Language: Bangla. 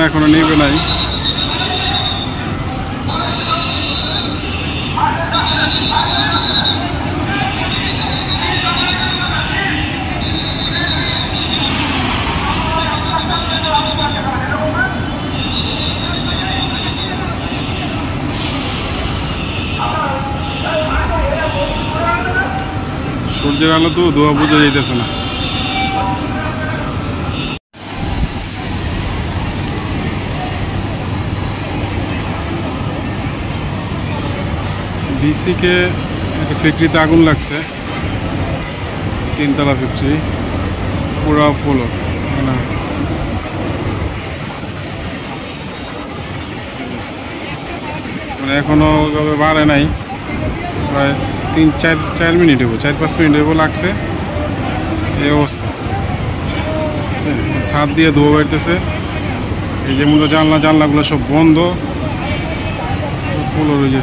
এখনো নেবে নাই। সূর্যের আলো তো ধোয়া বোঝা যাইতেছে না। বিসিকে একটা ফ্যাক্টরিতে আগুন লাগছে, 3তলা ফ্যাক্টরি, পুরো ফুল। মানে এখনো ওইভাবে বাড়ে নাই, প্রায় 3-4 মিনিট হইব, 4-5 মিনিট হইব লাগছে। এই অবস্থা, ছাদ দিয়ে ধোয়া বেরতেছে। এই যে মতো জানলাগুলো সব বন্ধ, ফুল ওই যে